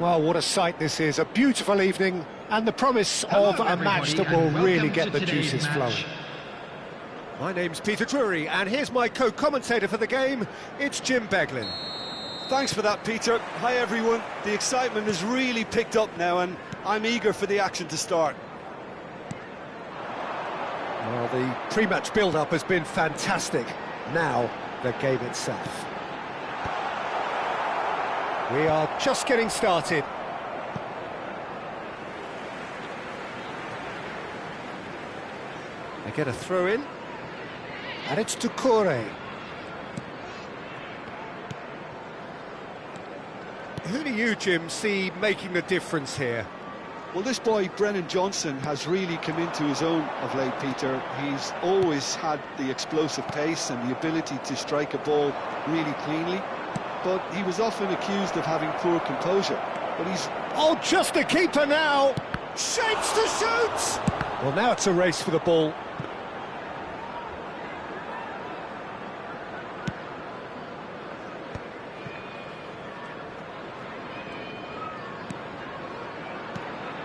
Well, what a sight this is. A beautiful evening and the promise of a match that will really get the juices flowing. My name's Peter Drury, and here's my co-commentator for the game. It's Jim Beglin. Thanks for that, Peter. Hi, everyone. The excitement has really picked up now, and I'm eager for the action to start. Well, the pre-match build-up has been fantastic. Now, the game itself. We are just getting started. They get a throw-in. And it's to Corey. Who do you, Jim, see making the difference here? Well, this boy, Brennan Johnson, has really come into his own of late, Peter. He's always had the explosive pace and the ability to strike a ball really cleanly, but he was often accused of having poor composure. But he's... Oh, just the keeper now! Shapes to shoot! Well, now it's a race for the ball.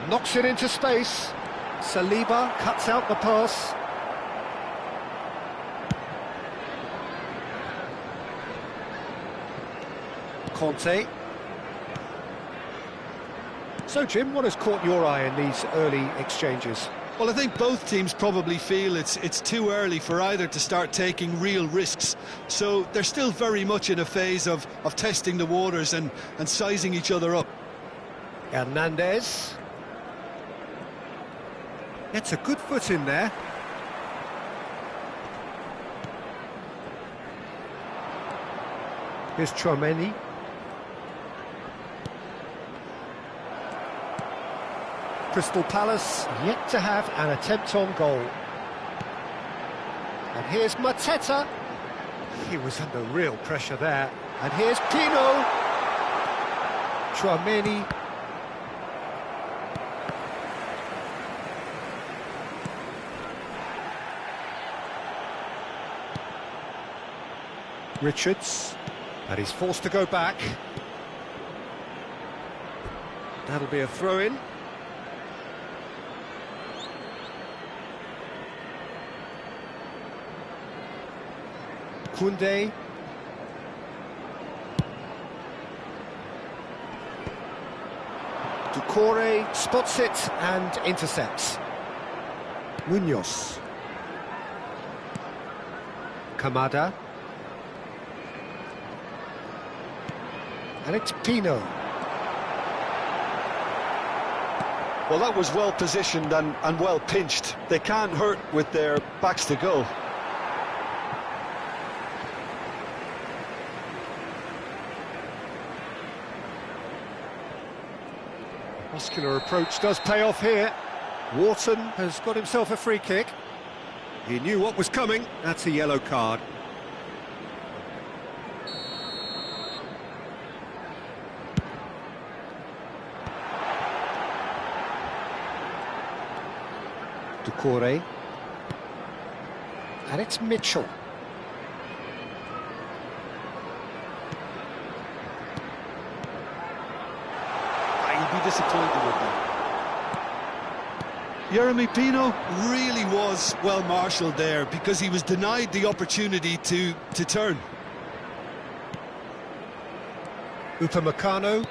Knocks it into space. Saliba cuts out the pass. Conte. So, Jim, what has caught your eye in these early exchanges? Well, I think both teams probably feel it's too early for either to start taking real risks. So they're still very much in a phase of testing the waters and sizing each other up. Hernandez. Gets a good foot in there. Here's Chouameni. Crystal Palace yet to have an attempt on goal. And here's Mateta. He was under real pressure there. And here's Pino. Chouameni. Richards, and he's forced to go back. That'll be a throw-in. Koundé. Doucouré spots it and intercepts. Munoz. Kamada. And it's Pino. Well, that was well positioned and well pinched. They can't hurt with their backs to goal. Muscular approach does pay off here. Wharton has got himself a free kick. He knew what was coming. That's a yellow card. Doucouré. And it's Mitchell. He'd be disappointed with that. Jeremy Pino really was well marshalled there because he was denied the opportunity to turn. Upamecano.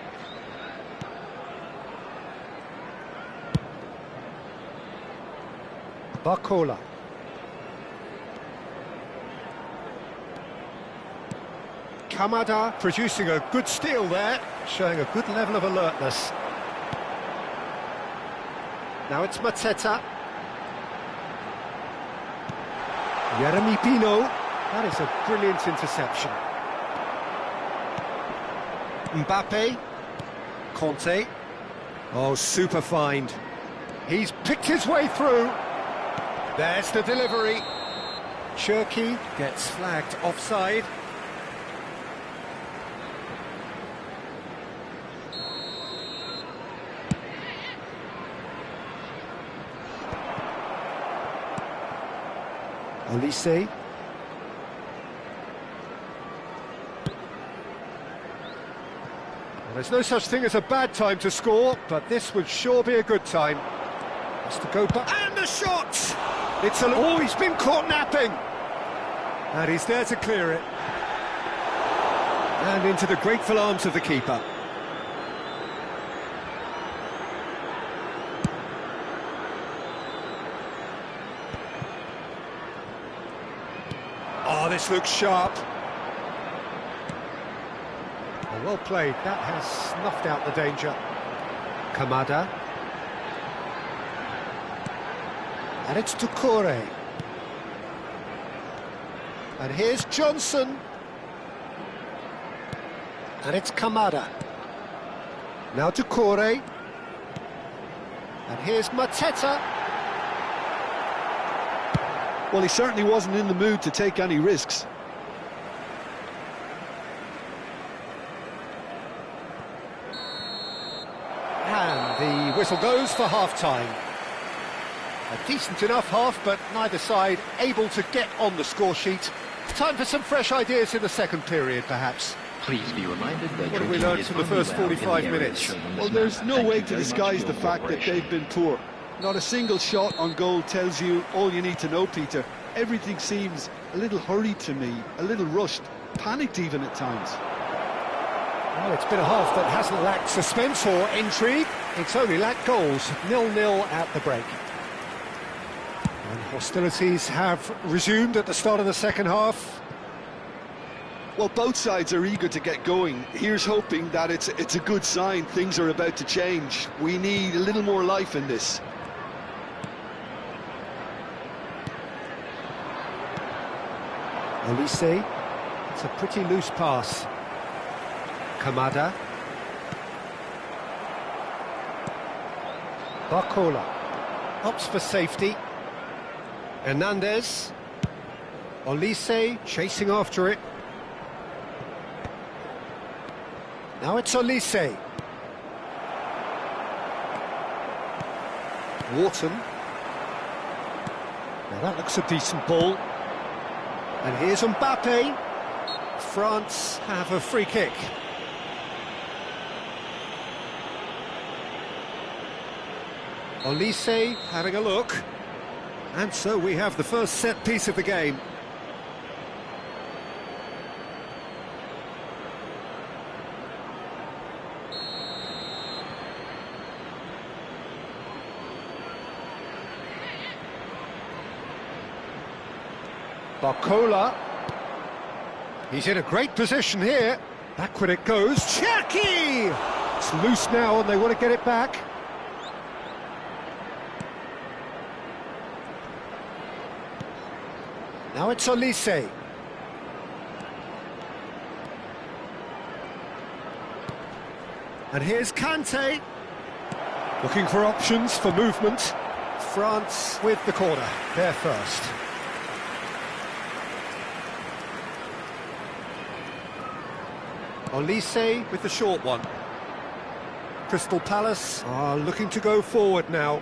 Barcola. Kamada producing a good steal there, showing a good level of alertness. Now it's Mateta. Jeremy Pino. That is a brilliant interception. Mbappe. Conte. Oh, super find. He's picked his way through. There's the delivery. Cherki gets flagged offside. Olise. Well, there's no such thing as a bad time to score, but this would sure be a good time. Has to go back, and the shot! It's a... Oh, he's been caught napping! And he's there to clear it. And into the grateful arms of the keeper. Oh, this looks sharp. Oh, well played. That has snuffed out the danger. Kamada. And it's Doucouré. And here's Johnson. And it's Kamada. Now Doucouré. And here's Mateta. Well, he certainly wasn't in the mood to take any risks. And the whistle goes for half-time. A decent enough half, but neither side able to get on the score sheet. Time for some fresh ideas in the second period, perhaps. Please be reminded that what have we learned from the first 45 minutes? Well, there's no way to disguise the fact that they've been poor. Not a single shot on goal tells you all you need to know, Peter. Everything seems a little hurried to me, a little rushed, panicked even at times. Well, it's been a half that hasn't lacked suspense or intrigue. It's only lacked goals. 0-0 at the break. And hostilities have resumed at the start of the second half. Well, both sides are eager to get going. Here's hoping that it's a good sign. Things are about to change. We need a little more life in this. Olise, it's a pretty loose pass. Kamada. Barcola opts for safety. Hernandez. Olise chasing after it. Now it's Olise. Wharton. Now that looks a decent ball. And here's Mbappe. France have a free kick. Olise having a look. And so we have the first set piece of the game. Barcola. He's in a great position here. Backward it goes. Cherki! It's loose now and they want to get it back. Now it's Olise. And here's Kante. Looking for options for movement. France with the corner. They're first. Olise with the short one. Crystal Palace are looking to go forward now.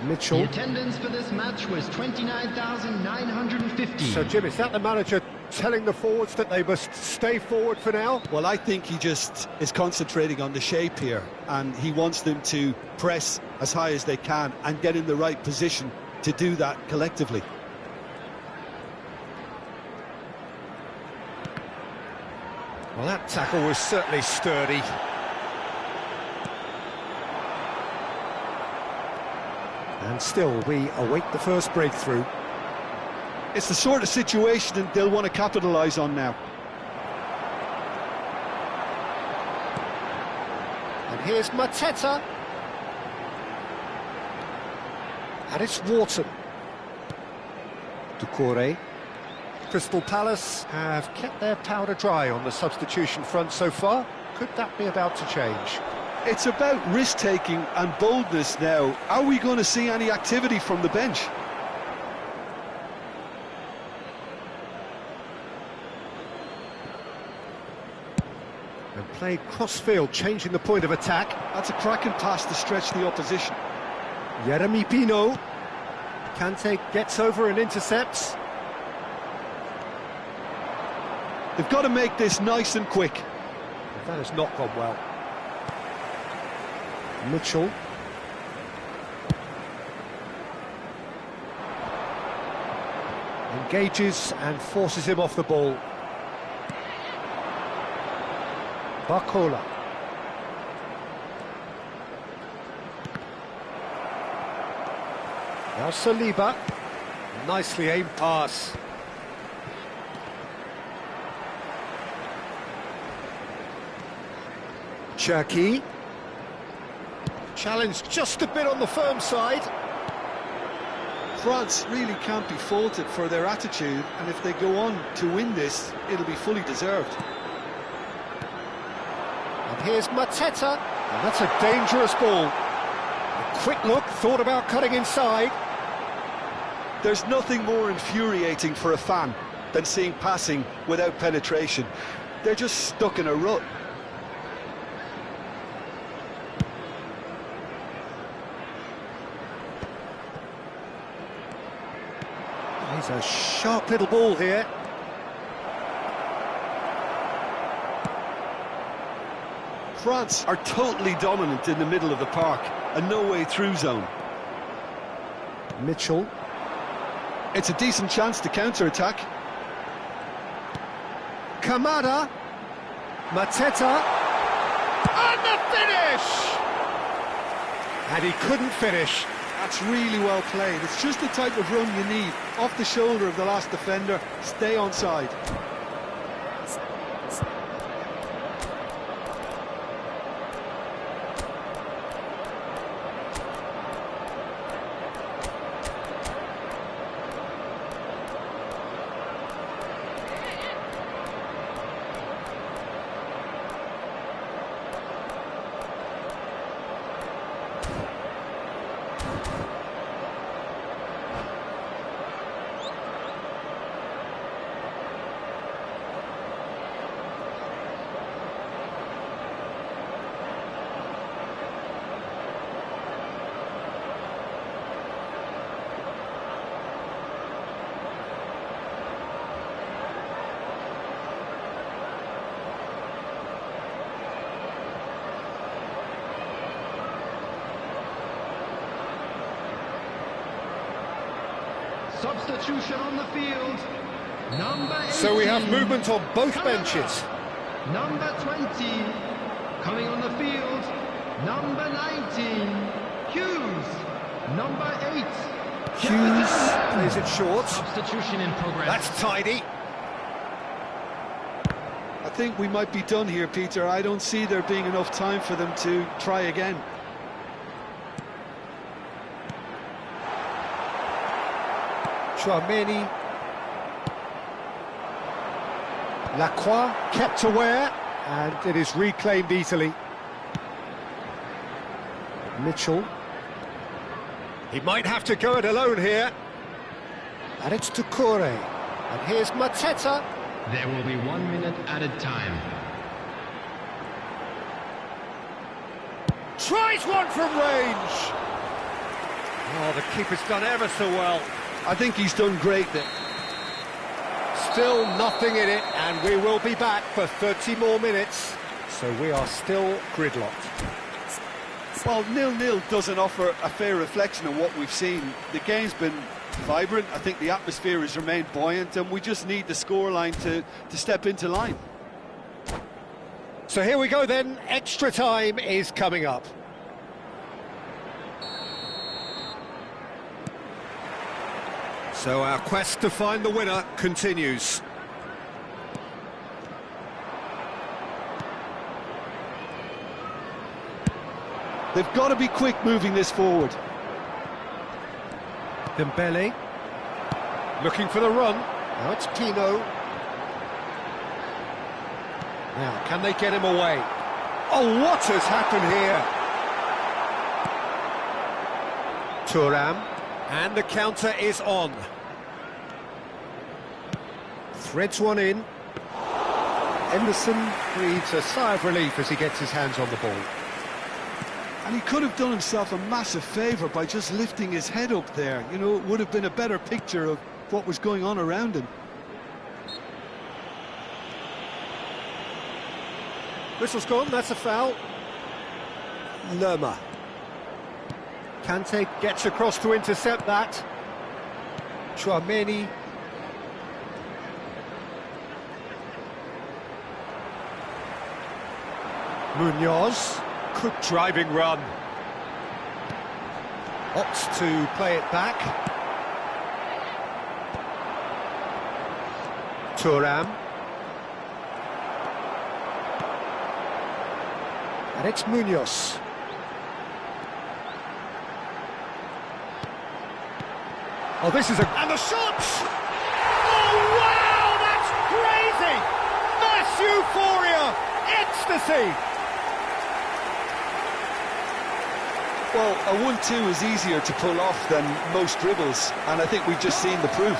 Mitchell. The attendance for this match was 29,950. So, Jim, is that the manager telling the forwards that they must stay forward for now? Well, I think he just is concentrating on the shape here, and he wants them to press as high as they can and get in the right position to do that collectively. Well, that tackle was certainly sturdy. And still, we await the first breakthrough. It's the sort of situation that they'll want to capitalise on now. And here's Mateta. And it's Wharton. Doucouré. Crystal Palace have kept their powder dry on the substitution front so far. Could that be about to change? It's about risk-taking and boldness now. Are we going to see any activity from the bench? And played cross-field, changing the point of attack. That's a cracking pass to stretch the opposition. Yeremy Pino. Kante gets over and intercepts. They've got to make this nice and quick. That has not gone well. Mitchell. Engages and forces him off the ball. Barcola. Now Saliba. Nicely aimed pass. Cherki. Challenged just a bit on the firm side. France really can't be faulted for their attitude, and if they go on to win this, it'll be fully deserved. And here's Mateta, and that's a dangerous ball. A quick look, thought about cutting inside. There's nothing more infuriating for a fan than seeing passing without penetration. They're just stuck in a rut. He's a sharp little ball here. France are totally dominant in the middle of the park, a no-way through zone. Mitchell. It's a decent chance to counter-attack. Kamada. Mateta. And the finish! And he couldn't finish. That's really well played. It's just the type of run you need. Off the shoulder of the last defender, stay onside. Substitution on the field. Number 18. So we have movement on both benches. Number 20. Coming on the field. Number 19. Hughes. Number 8. Hughes plays it short. Substitution in progress. That's tidy. I think we might be done here, Peter. I don't see there being enough time for them to try again. Chouameni. Lacroix kept aware, and it is reclaimed easily. Mitchell. He might have to go it alone here. And it's Toucouré. And here's Mateta. There will be 1 minute added time. Tries one from range. Oh, the keeper's done ever so well. I think he's done great there. Still nothing in it, and we will be back for 30 more minutes. So we are still gridlocked. Well, 0-0 doesn't offer a fair reflection of what we've seen. The game's been vibrant. I think the atmosphere has remained buoyant, and we just need the scoreline to step into line. So here we go then, extra time is coming up. So our quest to find the winner continues. They've got to be quick moving this forward. Dembele. Looking for the run. Now it's Pino. Now, can they get him away? Oh, what has happened here? Thuram. And the counter is on. Threads one in. Henderson breathes a sigh of relief as he gets his hands on the ball. And he could have done himself a massive favour by just lifting his head up there. You know, it would have been a better picture of what was going on around him. Whistle's gone, that's a foul. Lerma. Kante gets across to intercept that. Chouameni. Munoz. Good driving run. Opts to play it back. Thuram. And it's Munoz. Oh, this is a... And the shots! Oh, wow, that's crazy! Mass euphoria! Ecstasy! Well, a 1-2 is easier to pull off than most dribbles, and I think we've just seen the proof.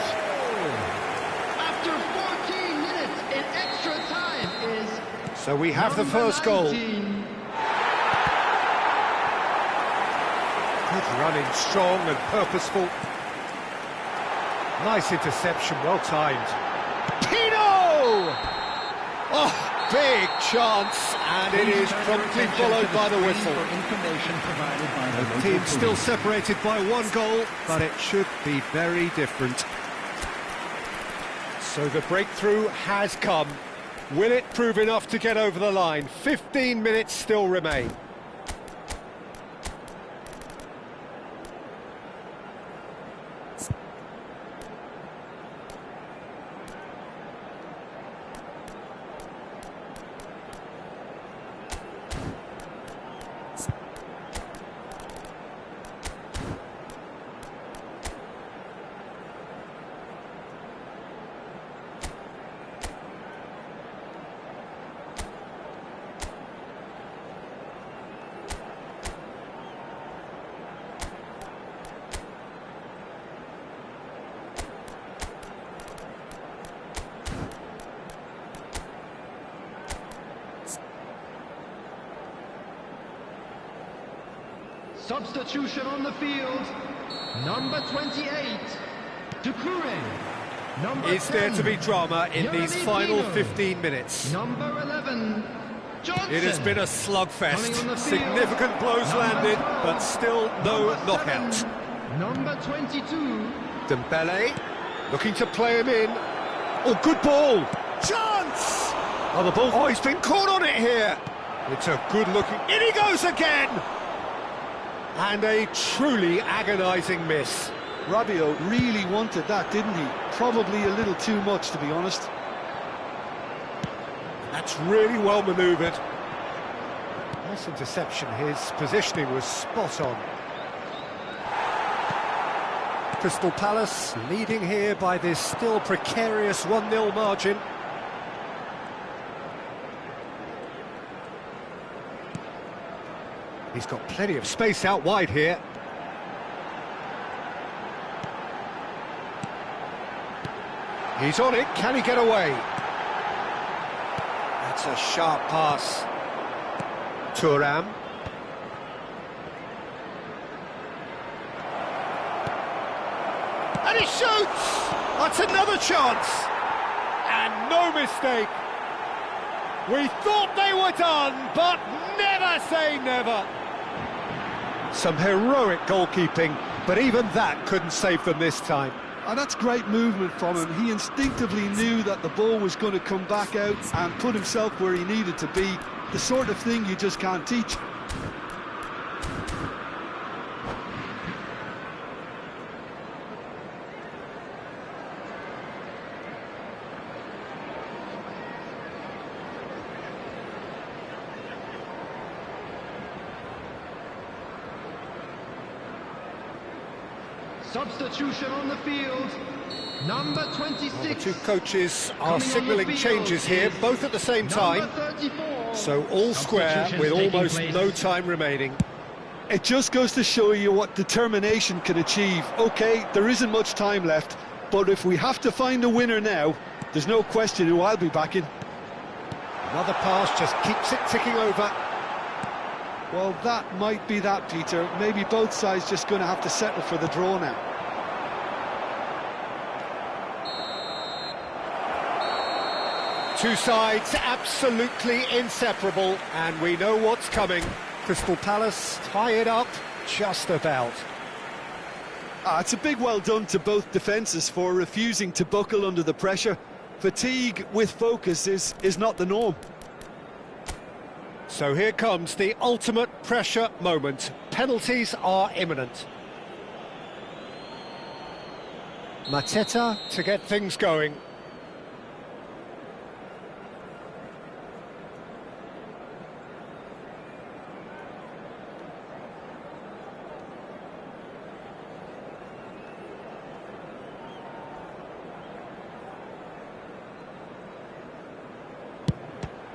After 14 minutes in extra time is... So we have the first goal. 19. Good running, strong and purposeful. Nice interception, well timed. Pino! Oh! Big chance, and it is promptly followed by the whistle. The team still separated by one goal, but it should be very different. So the breakthrough has come. Will it prove enough to get over the line? 15 minutes still remain. Substitution on the field. Number 28, Doucouré. Number Is 10, there to be drama in these final 15 minutes? Number 11, Johnson. It has been a slugfest. Significant blows landed, but still no knockout. Number 22, Dembele looking to play him in. Oh, good ball! Chance! Oh, the ball. Oh, he's been caught on it here. It's a good-looking... In he goes again! And a truly agonising miss. Rabiot really wanted that, didn't he? Probably a little too much, to be honest. That's really well manoeuvred. Nice interception. His positioning was spot on. Crystal Palace leading here by this still precarious 1-0 margin. He's got plenty of space out wide here. He's on it, can he get away? That's a sharp pass. Thuram. And he shoots! That's another chance! And no mistake. We thought they were done, but never say never. Some heroic goalkeeping, but even that couldn't save them this time. And that's great movement from him. He instinctively knew that the ball was going to come back out and put himself where he needed to be. The sort of thing you just can't teach. substitution on the field. Number 26. Well, the two coaches are signalling changes here, both at the same time. 34. So all square with almost no time remaining. It just goes to show you what determination can achieve. OK, there isn't much time left, but if we have to find a winner now, there's no question who I'll be backing. Another pass just keeps it ticking over. Well, that might be that, Peter. Maybe both sides just going to have to settle for the draw now. two sides absolutely inseparable, and we know what's coming. Crystal Palace tie it up just about. It's a big well done to both defences for refusing to buckle under the pressure. Fatigue with focus is not the norm. So here comes the ultimate pressure moment. Penalties are imminent. Mateta to get things going.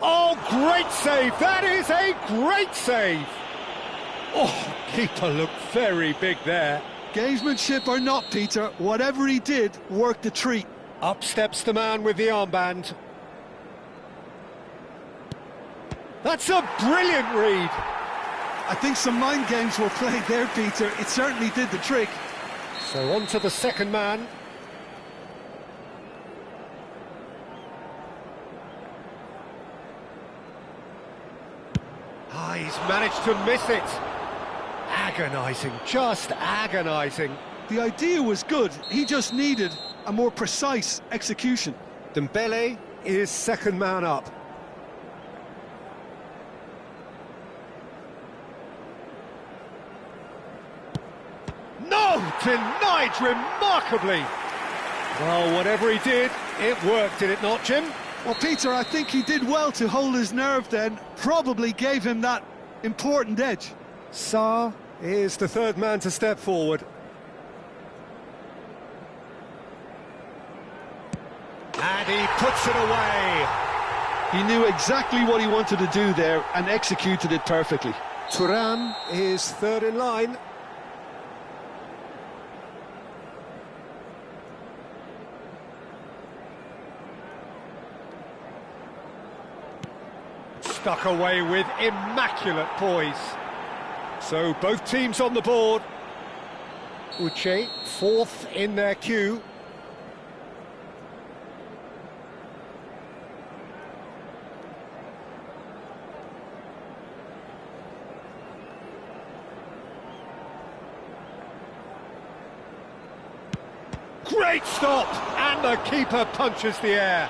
Oh, great save! That is a great save! Oh, keeper looked very big there. Gamesmanship or not, Peter, whatever he did worked a treat. Up steps the man with the armband. That's a brilliant read! I think some mind games were played there, Peter. It certainly did the trick. So on to the second man. He's managed to miss it. Agonising, just agonising. The idea was good, he just needed a more precise execution. Dembele is second man up. No! Denied remarkably! Well, whatever he did, it worked, did it not, Jim? Well, Peter, I think he did well to hold his nerve then. Probably gave him that important edge. Sarr is the third man to step forward. And he puts it away. He knew exactly what he wanted to do there and executed it perfectly. Thuram is third in line. Stuck away with immaculate poise. So both teams on the board. Uche, fourth in their queue. Great stop! And the keeper punches the air.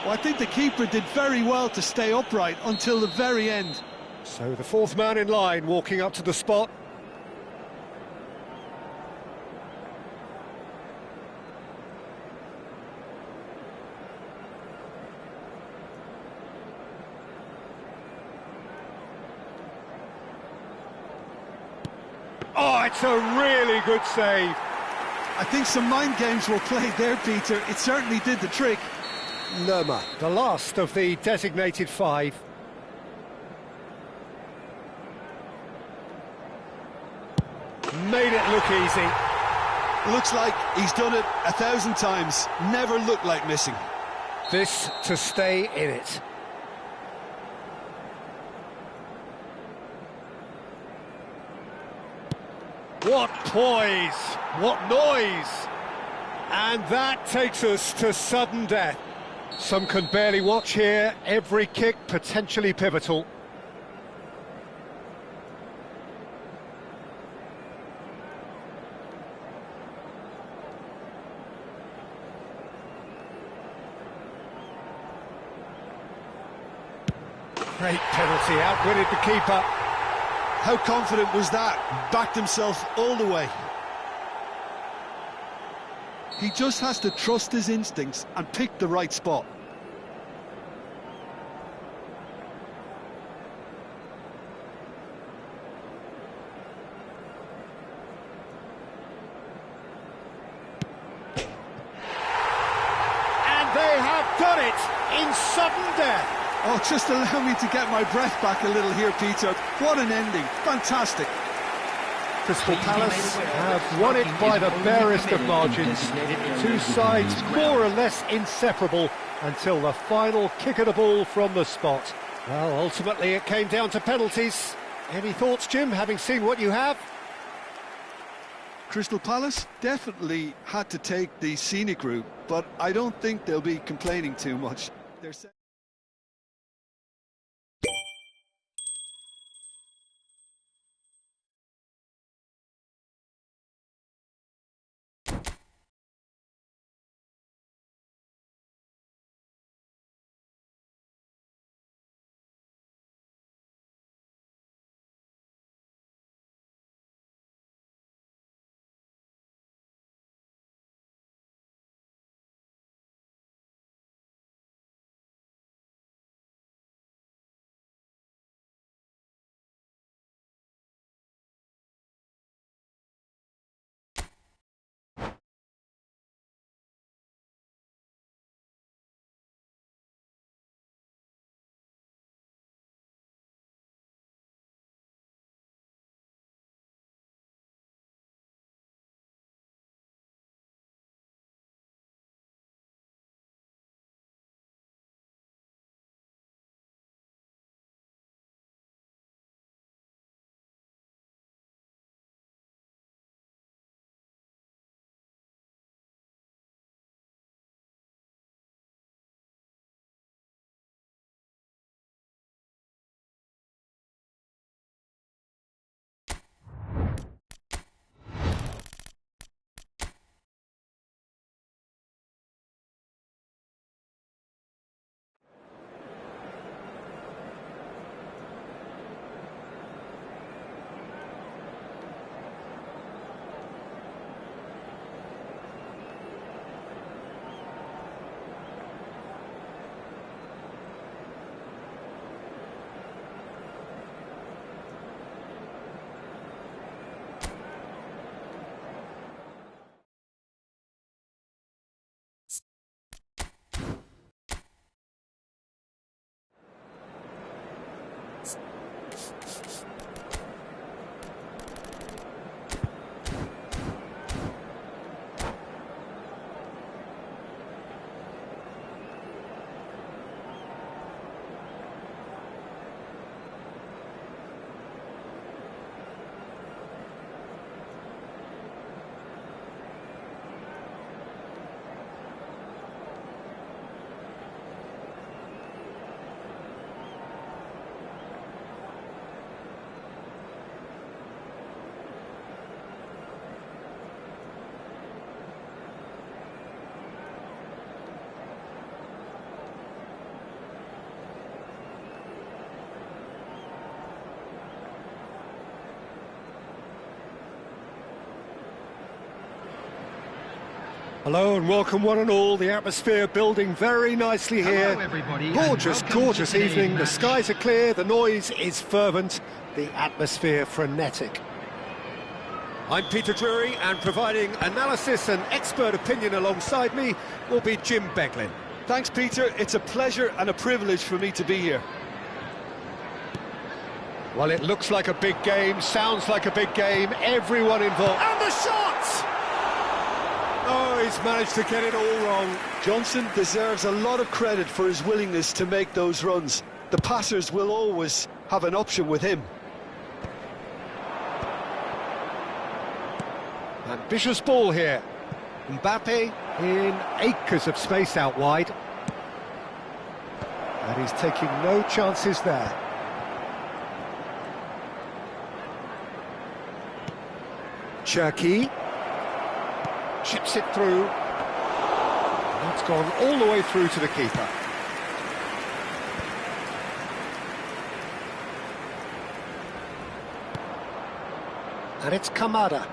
Well, I think the keeper did very well to stay upright until the very end. So the fourth man in line walking up to the spot. Oh, it's a really good save. I think some mind games were played there, Peter. It certainly did the trick. Lerma, the last of the designated five. Made it look easy. Looks like he's done it 1,000 times. Never looked like missing. This to stay in it. What poise! What noise! And that takes us to sudden death. Some can barely watch here, every kick potentially pivotal. Great penalty, outwitted the keeper. How confident was that? Backed himself all the way. He just has to trust his instincts and pick the right spot. And they have done it in sudden death. Oh, just allow me to get my breath back a little here, Peter. What an ending. Fantastic. Crystal Palace have won it by the barest of margins. Two sides more or less inseparable until the final kick of the ball from the spot. Well, ultimately it came down to penalties. Any thoughts, Jim, having seen what you have? Crystal Palace definitely had to take the scenic route, but I don't think they'll be complaining too much. They're saying hello and welcome one and all. The atmosphere building very nicely here. Hello everybody, Gorgeous, and welcome gorgeous to today's evening. The match. skies are clear, the noise is fervent, the atmosphere frenetic. I'm Peter Drury, and providing analysis and expert opinion alongside me will be Jim Beglin. thanks, Peter. It's a pleasure and a privilege for me to be here. Well, it looks like a big game, sounds like a big game, everyone involved. And the shot! Oh, he's managed to get it all wrong. Johnson deserves a lot of credit for his willingness to make those runs. The passers will always have an option with him. Ambitious ball here. Mbappe in acres of space out wide. And he's taking no chances there. Cherki chips it through. And it's gone all the way through to the keeper. And it's Kamada.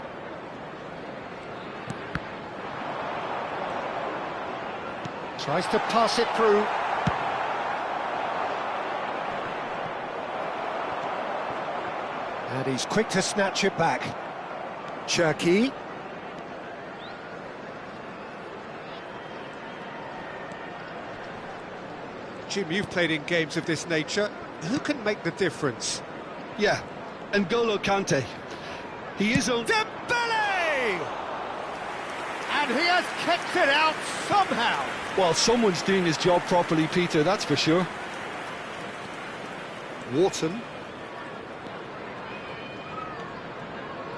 Tries to pass it through. And he's quick to snatch it back. Cherki. Jim, you've played in games of this nature. Who can make the difference? Yeah, N'Golo Kante. He is on... Dembele! And he has kept it out somehow. Well, someone's doing his job properly, Peter, that's for sure. Wharton.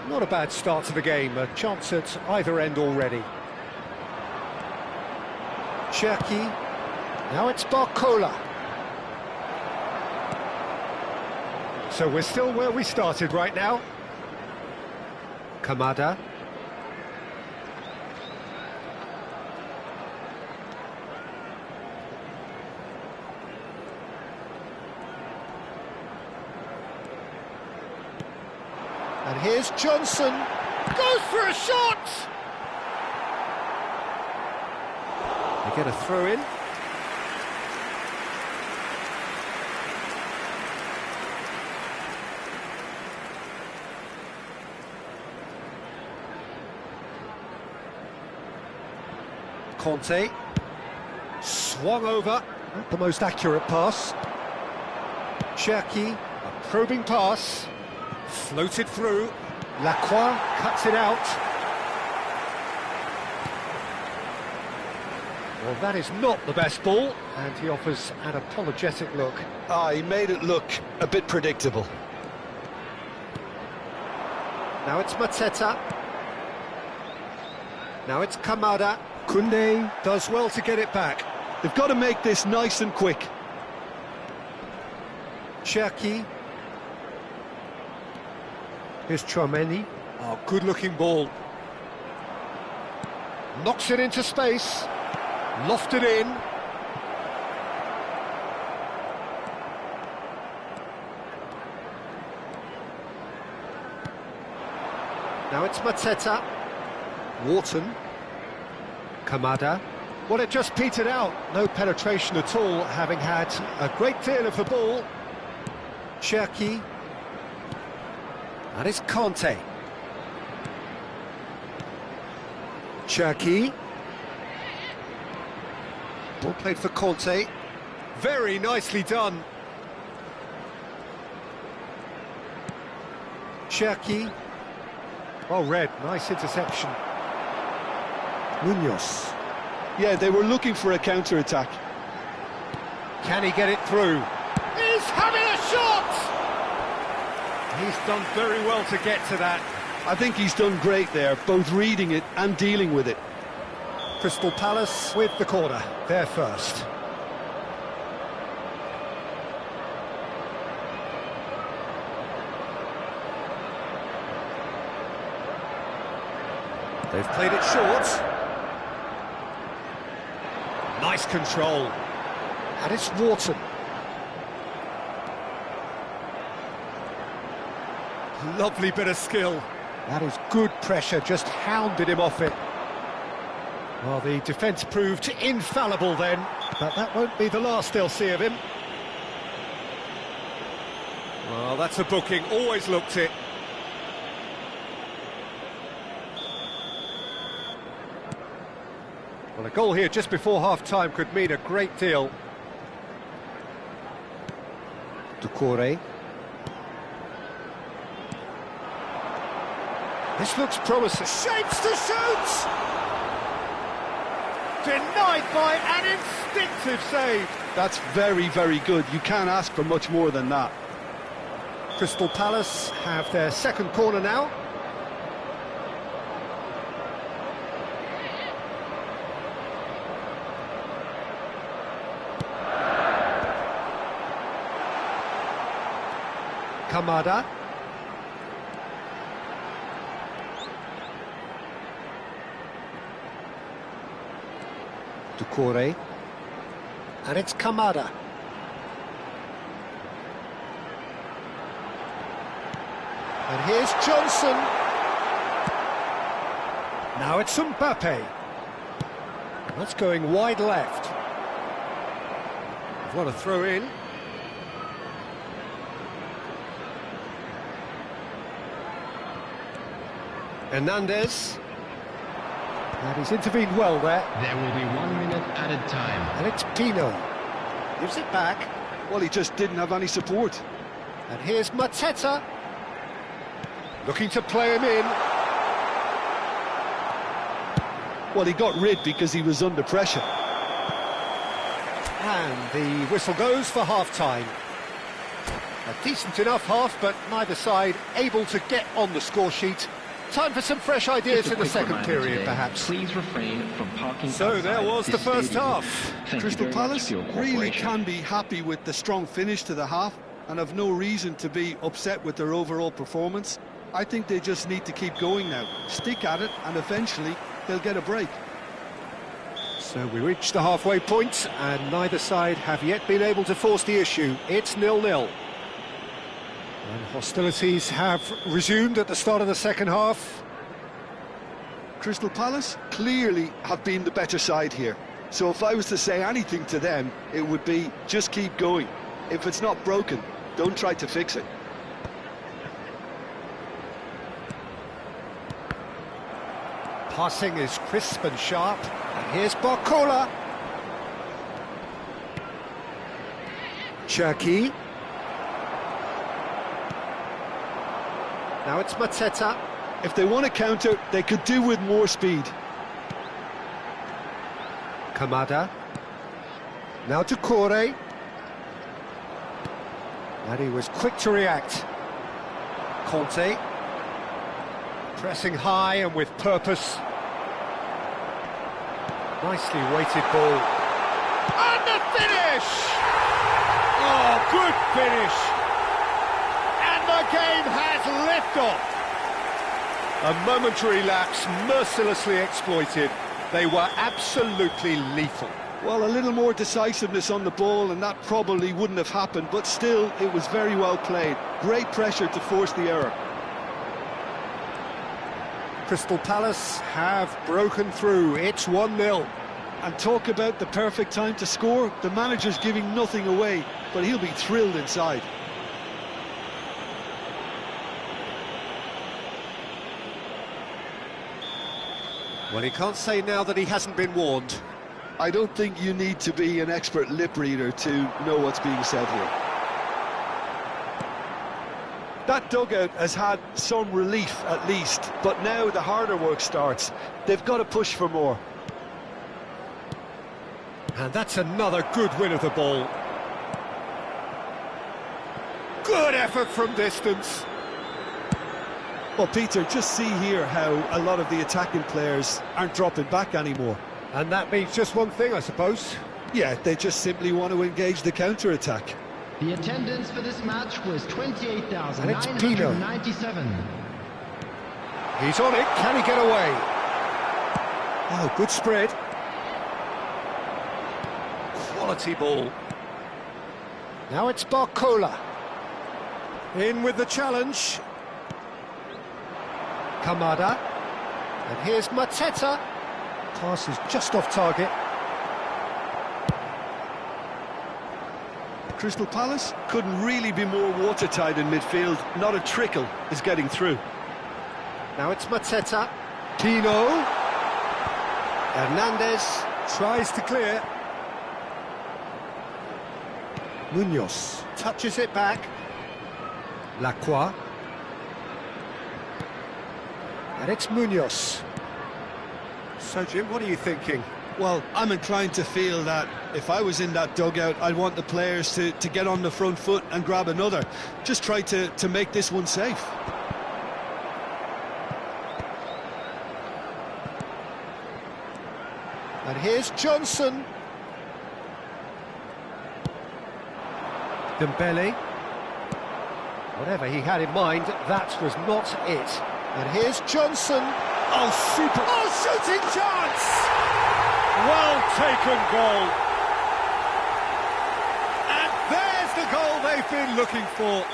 Not a bad start to the game, a chance at either end already. Cherki. Now it's Barcola. So we're still where we started right now. Kamada. And here's Johnson. Goes for a shot! They get a throw in. Conte. Swung over. Not the most accurate pass. Cherki. A probing pass. Floated through. Lacroix cuts it out. Well, that is not the best ball, and he offers an apologetic look. He made it look a bit predictable. Now it's Mateta. Now it's Kamada. Koundé does well to get it back. They've got to make this nice and quick. Cherki. Here's Chouameni. Oh, good-looking ball. Knocks it into space. Lofted in. Now it's Mateta. Wharton. Kamada. Well, it just petered out. No penetration at all, having had a great deal of the ball. Cherki. That is Conte. Cherki. Ball played for Conte. Very nicely done. Cherki. Well read, nice interception. Munoz. Yeah, they were looking for a counter-attack. Can he get it through? He's having a shot! He's done very well to get to that. I think he's done great there, both reading it and dealing with it. Crystal Palace with the corner, they're first. They've played it short. Nice control. And it's Wharton. Lovely bit of skill. That is good pressure, just hounded him off it. Well, the defence proved infallible then, but that won't be the last they'll see of him. Well, that's a booking, always looked it. Well, a goal here just before half-time could mean a great deal. Doucouré. This looks promising. Shapes to shoot! Denied by an instinctive save. That's very, very good. You can't ask for much more than that. Crystal Palace have their second corner now. Kamada. Doucouré. And it's Kamada. And here's Johnson. Now it's Mbappe. That's going wide left. What a throw in. Hernandez. And he's intervened well there. There will be 1 minute added time. And it's Pino. Gives it back. Well, he just didn't have any support. And here's Mateta. Looking to play him in. Well, he got rid because he was under pressure. And the whistle goes for half-time. A decent enough half, but neither side able to get on the score sheet. Time for some fresh ideas in the second period, perhaps. Please refrain from parking. So there was the first half. Crystal Palace really can be happy with the strong finish to the half and have no reason to be upset with their overall performance. I think they just need to keep going now, stick at it, and eventually they'll get a break. So we reached the halfway point, and neither side have yet been able to force the issue. It's 0-0. And hostilities have resumed at the start of the second half. Crystal Palace clearly have been the better side here. So if I was to say anything to them, it would be just keep going. If it's not broken, don't try to fix it. Passing is crisp and sharp. And here's Barcola. Cherki. Now it's Mateta. If they want to counter, they could do with more speed. Kamada. Now to Corey. And he was quick to react. Conte. Pressing high and with purpose. Nicely weighted ball. And the finish! Oh, good finish! And the game has liftoff. A momentary lapse mercilessly exploited. They were absolutely lethal. Well, a little more decisiveness on the ball and that probably wouldn't have happened, but still, it was very well played. Great pressure to force the error. Crystal Palace have broken through. It's 1-0. And talk about the perfect time to score. The manager's giving nothing away, but he'll be thrilled inside. Well, he can't say now that he hasn't been warned. I don't think you need to be an expert lip reader to know what's being said here. That dugout has had some relief at least, but now the harder work starts. They've got to push for more. And that's another good win of the ball. Good effort from distance. Well, Peter, just see here how a lot of the attacking players aren't dropping back anymore. And that means just one thing, I suppose. Yeah, they just simply want to engage the counter-attack. The attendance for this match was 28,997. He's on it. Can he get away? Oh, good spread. Quality ball. Now it's Barcola. In with the challenge. Kamada. And here's Mateta. Pass is just off target. Crystal Palace couldn't really be more watertight in midfield. Not a trickle is getting through. Now it's Mateta. Pino. Hernandez tries to clear. Munoz touches it back. Lacroix. And it's Munoz. So, Jim, what are you thinking? Well, I'm inclined to feel that if I was in that dugout, I'd want the players to get on the front foot and grab another. Just try to make this one safe. And here's Johnson. Dembele. Whatever he had in mind, that was not it. And here's Johnson. Oh, super. Oh, shooting chance! Well taken goal. And there's the goal they've been looking for.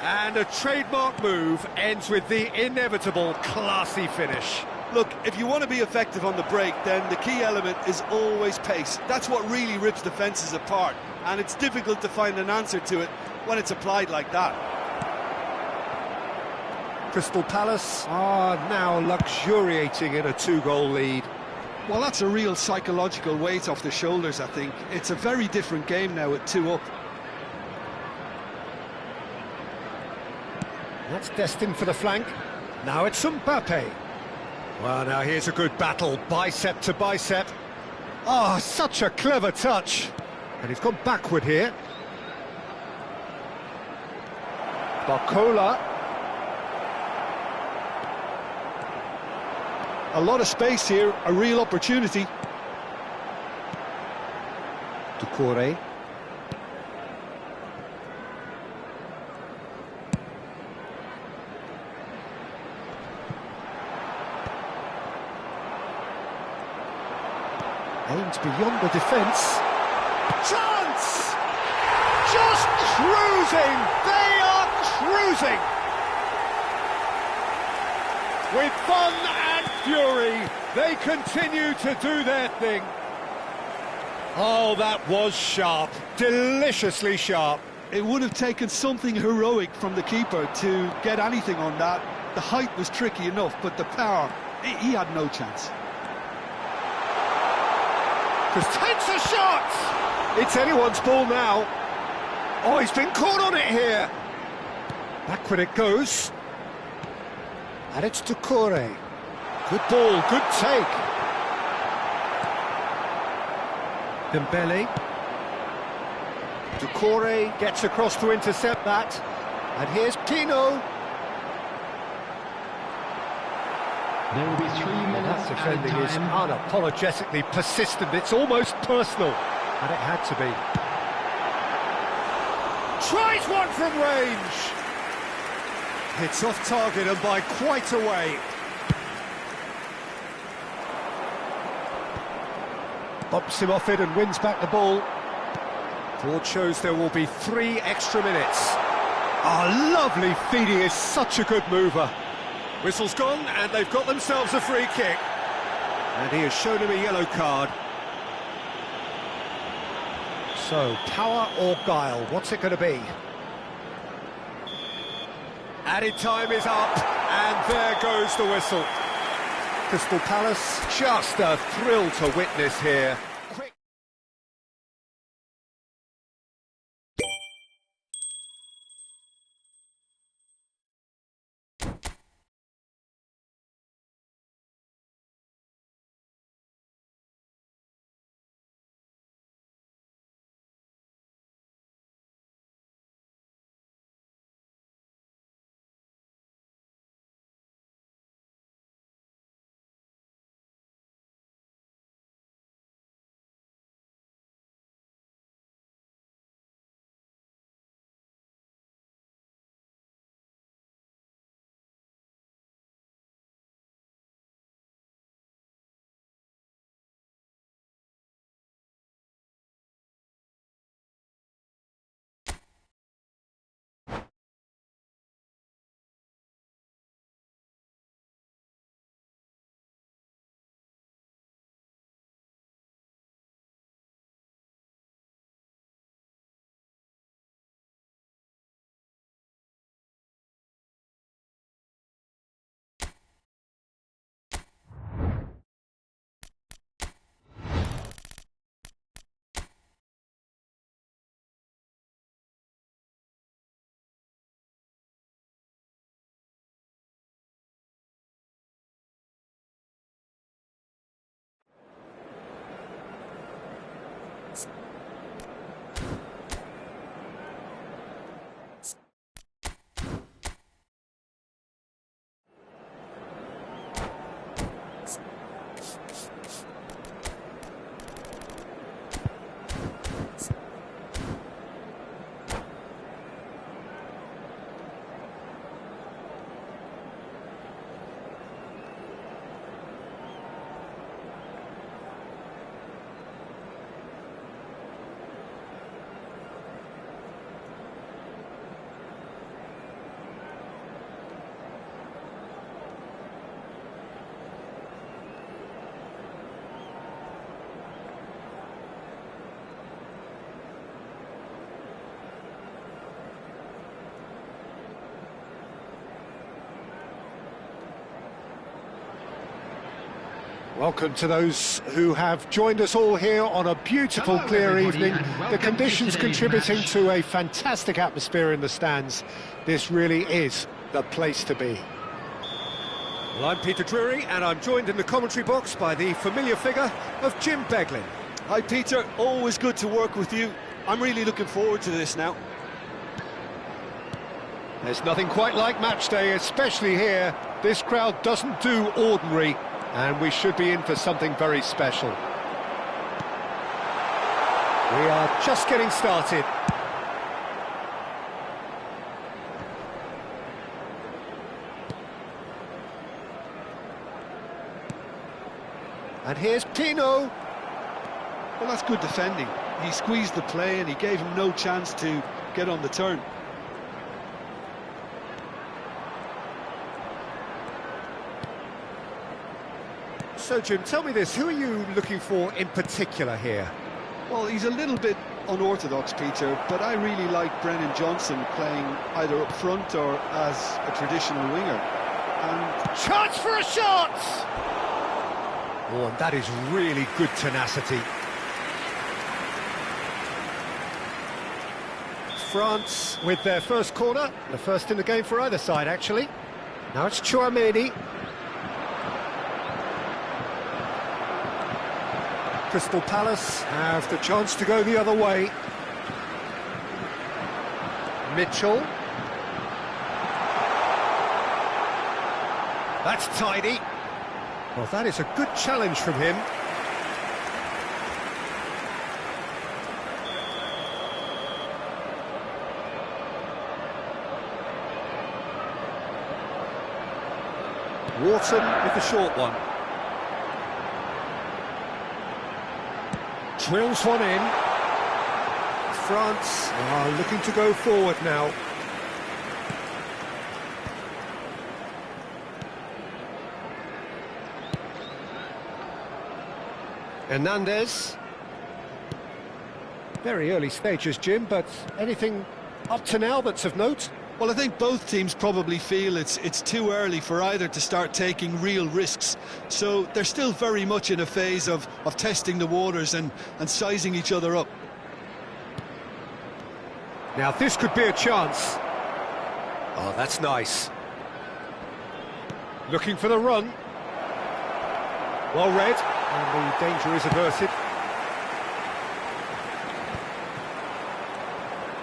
And a trademark move ends with the inevitable classy finish. Look, if you want to be effective on the break, then the key element is always pace. That's what really rips defences apart. And it's difficult to find an answer to it when it's applied like that. Crystal Palace are now luxuriating in a 2-goal lead. Well, that's a real psychological weight off the shoulders, I think. It's a very different game now at 2 up. That's destined for the flank. Now it's Mbappe. Well, now here's a good battle, bicep to bicep. Oh, such a clever touch. And he's gone backward here. Barcola. A lot of space here, a real opportunity. Doucouré. Aimed beyond the defence. Chance! Just cruising! They are cruising! With fun and fury, they continue to do their thing. Oh, that was sharp. Deliciously sharp. It would have taken something heroic from the keeper to get anything on that. The height was tricky enough, but the power, he had no chance. Takes a shot! It's anyone's ball now. Oh, he's been caught on it here. Backward it goes. And it's Doucouré. Good ball, good take. Dembele. Doucouré gets across to intercept that. And here's Pino. There will be 3 minutes That defending is unapologetically persistent. It's almost personal. And it had to be. Tries one from range. It's off target and by quite a way. Bumps him off it and wins back the ball. Board shows there will be 3 extra minutes. Oh, lovely feeding, is such a good mover. Whistle's gone, and they've got themselves a free kick. And he has shown him a yellow card. So, power or guile, what's it going to be? Added time is up, and there goes the whistle. Crystal Palace, just a thrill to witness here. Welcome to those who have joined us all here on a beautiful, clear evening. The conditions contributing to a fantastic atmosphere in the stands. This really is the place to be. Well, I'm Peter Drury, and I'm joined in the commentary box by the familiar figure of Jim Beglin. Hi Peter, always good to work with you. I'm really looking forward to this now. There's nothing quite like match day, especially here. This crowd doesn't do ordinary. And we should be in for something very special. We are just getting started. And here's Pino. Well, that's good defending. He squeezed the play and he gave him no chance to get on the turn. So, Jim, tell me this, who are you looking for in particular here? Well, he's a little bit unorthodox, Peter, but I really like Brennan Johnson playing either up front or as a traditional winger. And chance for a shot! Oh, and that is really good tenacity. France with their first corner, the first in the game for either side, actually. Now it's Chouameni. Crystal Palace have the chance to go the other way. Mitchell. That's tidy. Well, that is a good challenge from him. Wharton with the short one. Drills one in. France are looking to go forward now. Hernandez. Very early stages, Jim, but anything up to now that's of note? well, I think both teams probably feel it's too early for either to start taking real risks. So they're still very much in a phase of testing the waters and sizing each other up. Now this could be a chance. Oh, that's nice. Looking for the run. Well read, and the danger is averted.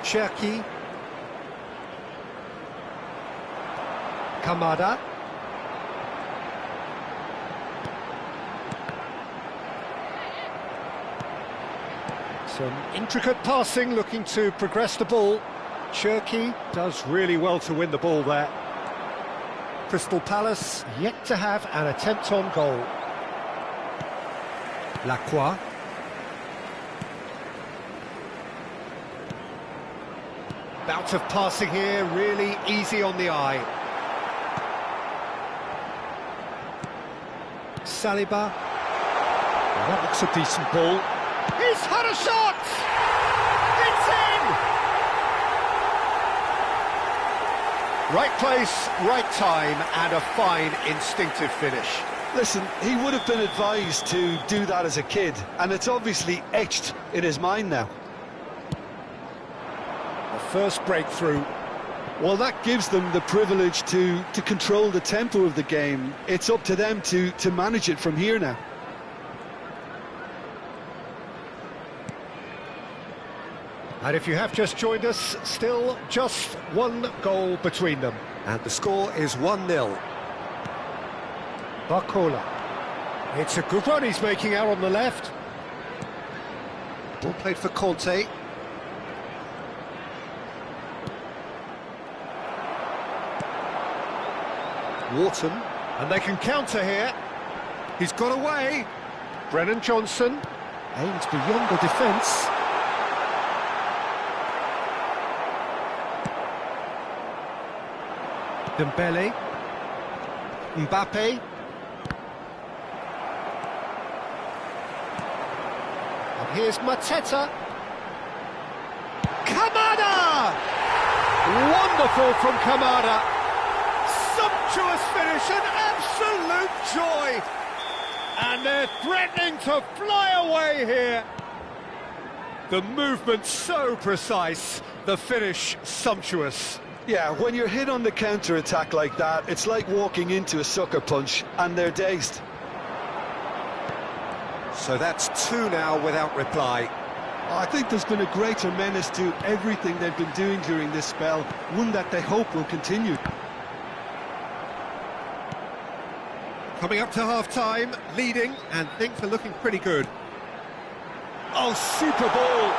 Cherki. Kamada. Some intricate passing, looking to progress the ball. Cherki does really well to win the ball there. Crystal Palace yet to have an attempt on goal. Lacroix. Bout of passing here, really easy on the eye. Saliba. Well, that looks a decent ball. He's had a shot! It's in! Right place, right time, and a fine instinctive finish. Listen, he would have been advised to do that as a kid, and it's obviously etched in his mind now. The first breakthrough. Well, that gives them the privilege to control the tempo of the game. It's up to them to manage it from here now. And if you have just joined us, still just one goal between them. And the score is 1-0. Barcola. It's a good run he's making out on the left. Ball played for Conte. Wharton. And they can counter here. He's got away. Brennan Johnson aims beyond the defence. Dembele. Mbappe. And here's Mateta. Kamada! Wonderful from Kamada. Sumptuous finish, an absolute joy. And they're threatening to fly away here. The movement so precise, the finish sumptuous. Yeah, when you're hit on the counter-attack like that, it's like walking into a sucker punch, and they're dazed. So that's two now without reply. I think there's been a greater menace to everything they've been doing during this spell, one that they hope will continue. Coming up to half-time, leading, and things are looking pretty good. Oh, super ball!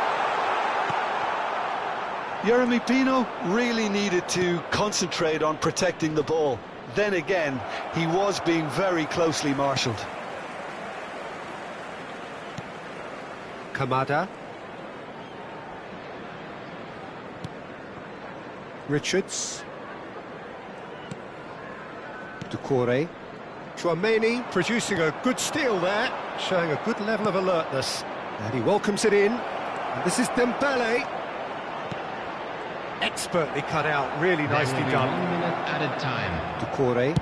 Jeremy Pino really needed to concentrate on protecting the ball. Then again, he was being very closely marshalled. Kamada. Richards. Doucouré. Chouameni producing a good steal there, showing a good level of alertness. And he welcomes it in. And this is Dembele. Expertly cut out, really nicely done. 1 minute added time. Doucouré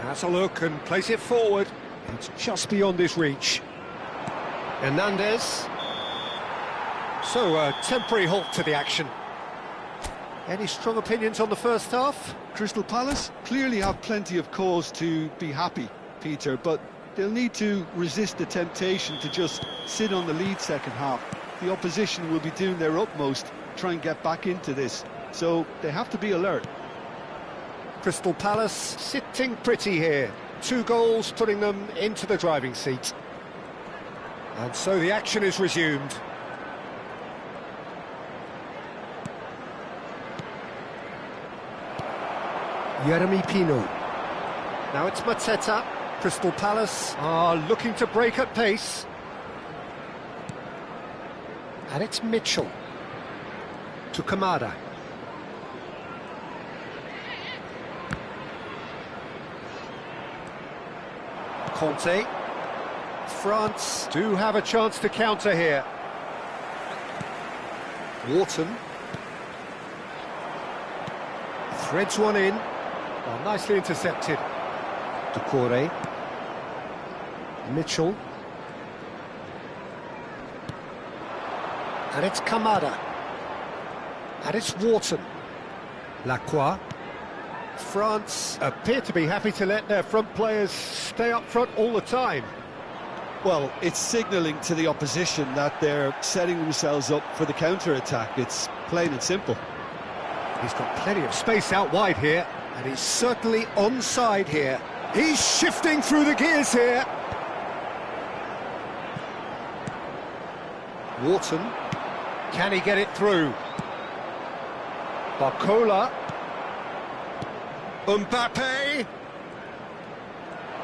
has a look and plays it forward. It's just beyond his reach. Hernandez. So a temporary halt to the action. Any strong opinions on the first half? Crystal Palace clearly have plenty of cause to be happy, Peter, but they'll need to resist the temptation to just sit on the lead second half. The opposition will be doing their utmost to try and get back into this, so they have to be alert. Crystal Palace sitting pretty here. 2 goals putting them into the driving seat. And so the action is resumed. Jeremy Pino. Now it's Mateta. Crystal Palace are looking to break at pace. And it's Mitchell. To Kamada. Conte. France do have a chance to counter here. Wharton. Threads one in. Well, nicely intercepted. Doucouré. Mitchell. And it's Kamada. And it's Wharton. Lacroix. France appear to be happy to let their front players stay up front all the time. Well, it's signalling to the opposition that they're setting themselves up for the counter-attack. It's plain and simple. He's got plenty of space out wide here, and he's certainly onside here. He's shifting through the gears here. Wharton. Can he get it through? Barcola. Mbappe.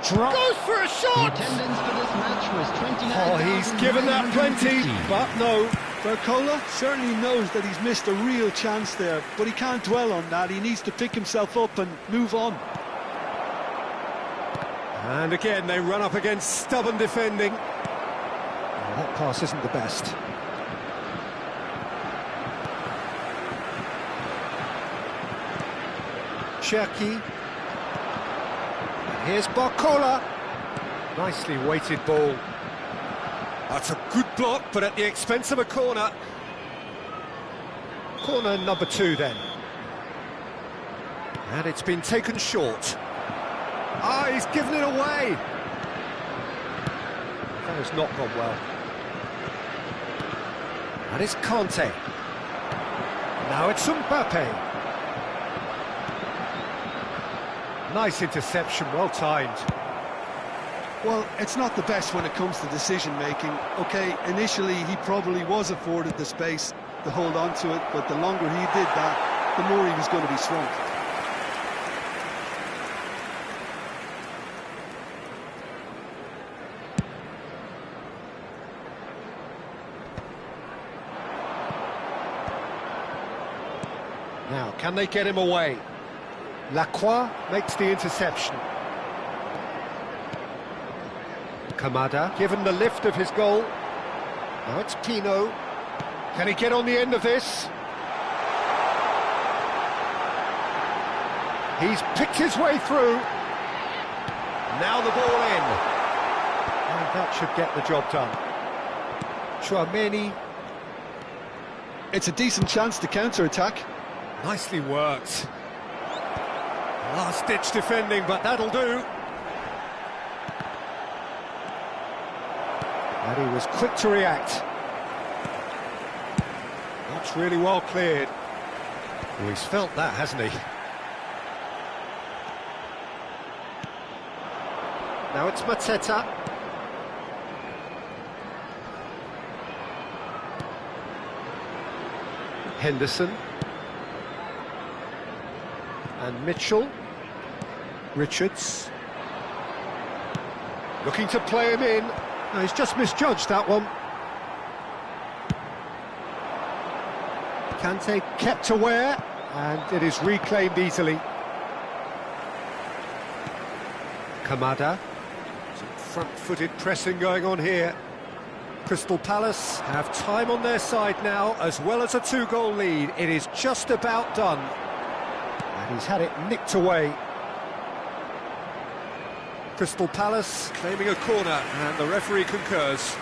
Goes for a The shot! attendance for this match was 29,950. Oh, he's given that plenty, but no. Barcola certainly knows that he's missed a real chance there, but he can't dwell on that. He needs to pick himself up and move on. And again, they run up against stubborn defending. Oh, that pass isn't the best. Cherki. And here's Barcola. Nicely weighted ball. That's a good block, but at the expense of a corner. Corner number 2 then. And it's been taken short. Ah, he's given it away. That has not gone well. And it's Conte. Now it's Mbappe. Nice interception, well timed. Well, it's not the best when it comes to decision-making. OK, initially he probably was afforded the space to hold on to it, but the longer he did that, the more he was going to be swamped. Now, can they get him away? Lacroix makes the interception. Kamada, given the lift of his goal. Now it's Pino. Can he get on the end of this? He's picked his way through. Now the ball in. And that should get the job done. Chouameni. It's a decent chance to counter-attack. Nicely worked. Last-ditch defending, but that'll do. And he was quick to react. That's really well cleared. Well, he's felt that, hasn't he? Now it's Mateta. Henderson. And Mitchell. Richards. Looking to play him in. No, he's just misjudged that one. Kante kept aware, and it is reclaimed easily. Kamada. Some front-footed pressing going on here. Crystal Palace have time on their side now, as well as a two-goal lead. It is just about done. And he's had it nicked away. Crystal Palace claiming a corner, and the referee concurs.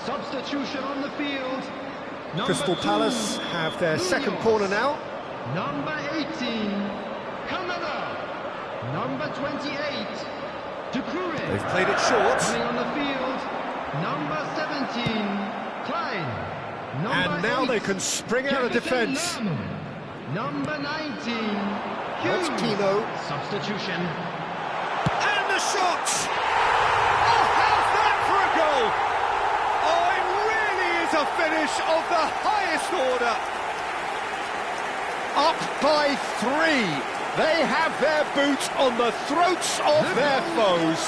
Substitution on the field. Crystal Palace have their second corner now. Number 18, Kamada. Number 28, Ducouré. They've played it short. Coming on the field, number 17, Klein. Number And now 8, they can spring out of defence. Number 19, That's Hughes. Pino. Substitution. And the shot! Oh, how's that for a goal? Oh, it really is a finish of the highest order. Up by 3. They have their boot on the throats of their foes.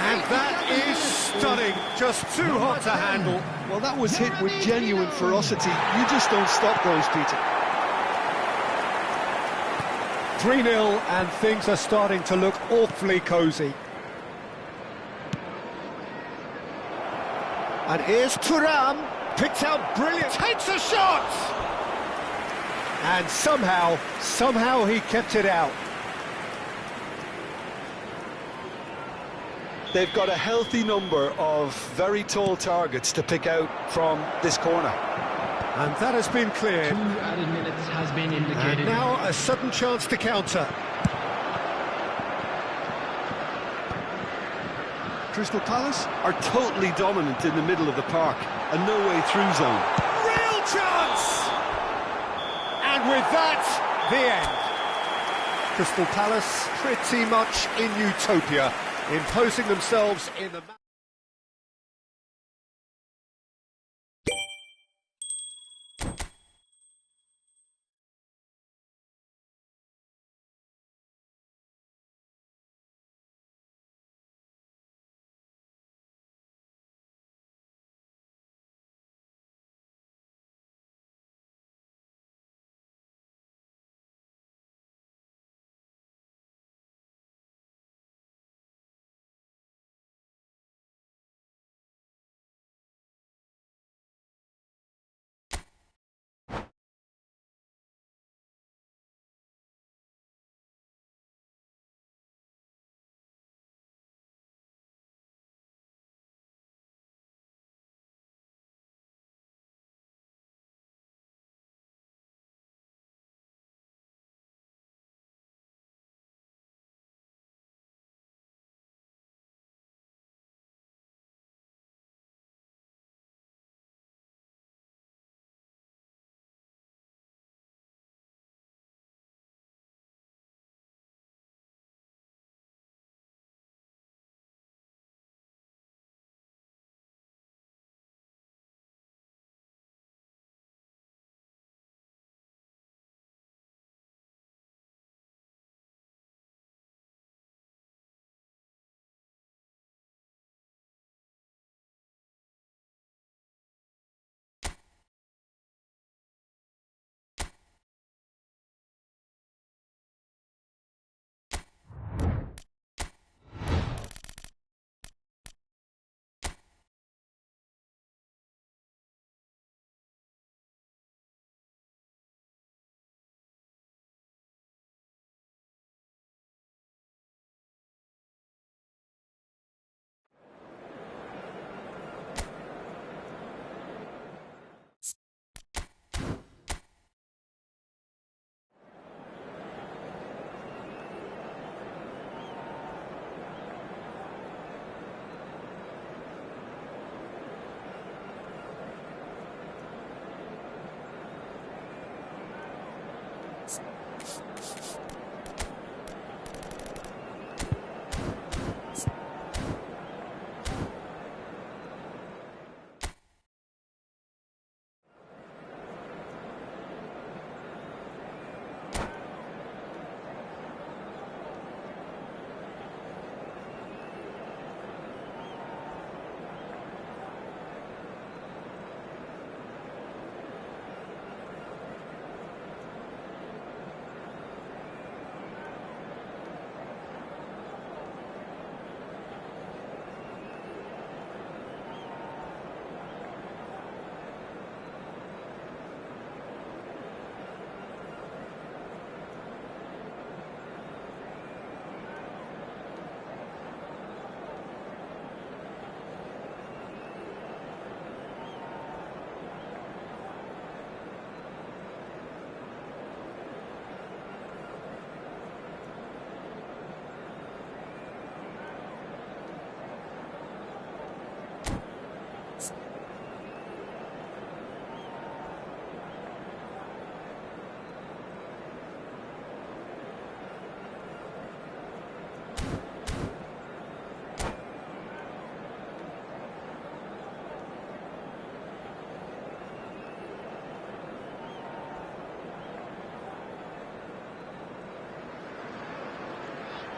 And that is stunning. Just too hot to handle. Well, that was hit with genuine ferocity. You just don't stop those, Peter. 3-0, and things are starting to look awfully cosy. And here's Thuram, picked out brilliant, takes a shot! And somehow he kept it out. They've got a healthy number of very tall targets to pick out from this corner. And that has been cleared. 2 added minutes has been indicated. And now a sudden chance to counter. Crystal Palace are totally dominant in the middle of the park, and no way through zone. Real chance! And with that, the end. Crystal Palace pretty much in utopia, imposing themselves in the...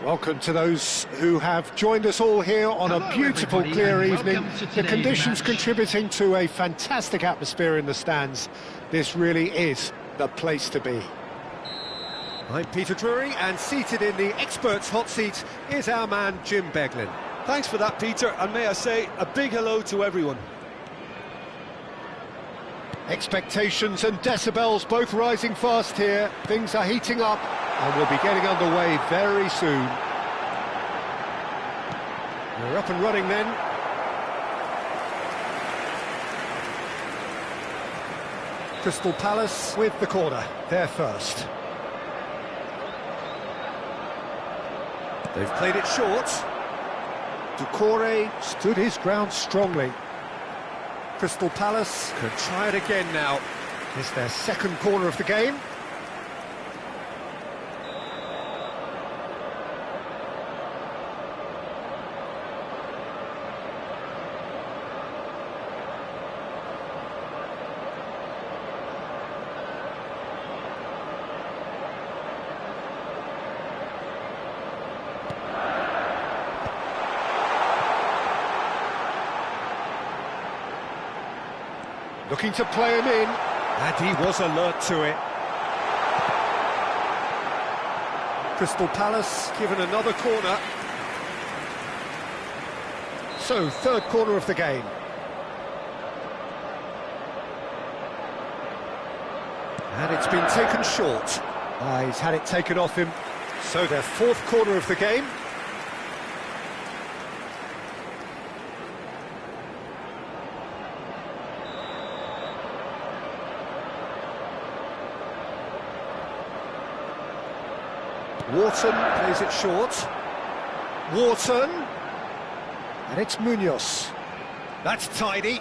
Welcome to those who have joined us all here on a beautiful, everybody, clear and evening. welcome to The today's conditions match. contributing to a fantastic atmosphere in the stands. This really is the place to be. I'm Peter Drury, and seated in the experts' hot seat is our man Jim Beglin. Thanks for that, Peter, and may I say a big hello to everyone. Expectations and decibels both rising fast here. Things are heating up, and we'll be getting underway very soon. We're up and running then. Crystal Palace with the corner, they're first. They've played it short. Doucouré stood his ground strongly. Crystal Palace can try it again now. It's their second corner of the game. Looking to play him in, and he was alert to it. Crystal Palace given another corner. So, third corner of the game. And it's been taken short. He's had it taken off him. So, their fourth corner of the game. Wharton plays it short. Wharton. And it's Munoz. That's tidy.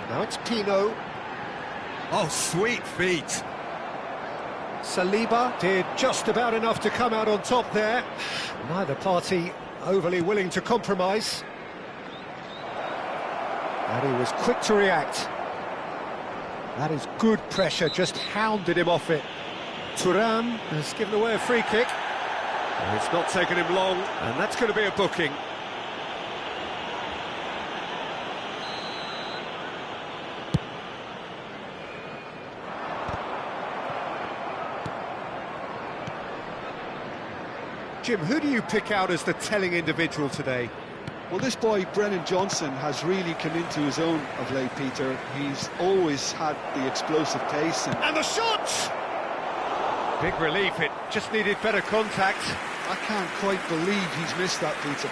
Now it's Pino. Oh, sweet feet. Saliba did just about enough to come out on top there. Neither party overly willing to compromise. And he was quick to react. That is good pressure, just hounded him off it. Thuram has given away a free kick. And it's not taken him long, and that's going to be a booking. Jim, who do you pick out as the telling individual today? Well, this boy, Brennan Johnson, has really come into his own of late, Peter. He's always had the explosive pace. And the shot! Big relief, it just needed better contact. I can't quite believe he's missed that, Peter.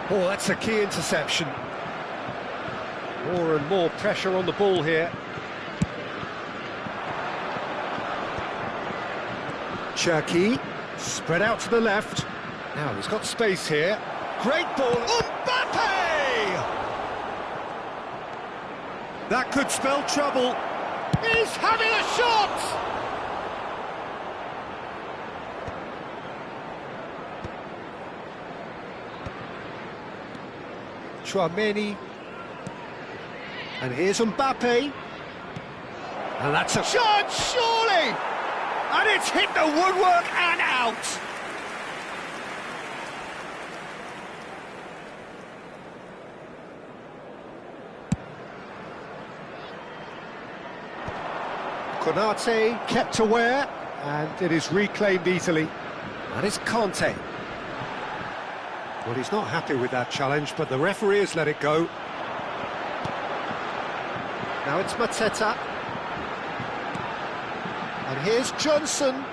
Oh, that's a key interception. More and more pressure on the ball here. Cherki, spread out to the left. Now he's got space here. Great ball. Mbappe! That could spell trouble. He's having a shot! Chouameni. And here's Mbappe. And that's a shot, surely! And it's hit the woodwork and out! Konate kept aware, and it is reclaimed easily. And it's Conte. Well, he's not happy with that challenge, but the referee has let it go. Now it's Mateta. And here's Johnson.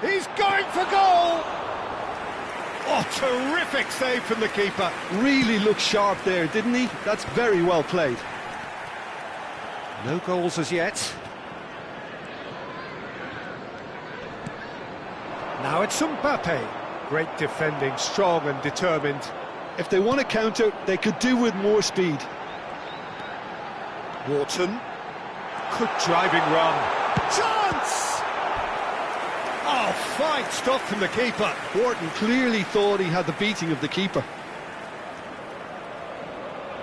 He's going for goal! Oh, terrific save from the keeper. Really looked sharp there, didn't he? That's very well played. No goals as yet. Now it's Mbappe. Great defending, strong and determined. If they want to counter, they could do with more speed. Wharton. Good driving run. Chance! Oh, Fine stop from the keeper. Wharton clearly thought he had the beating of the keeper.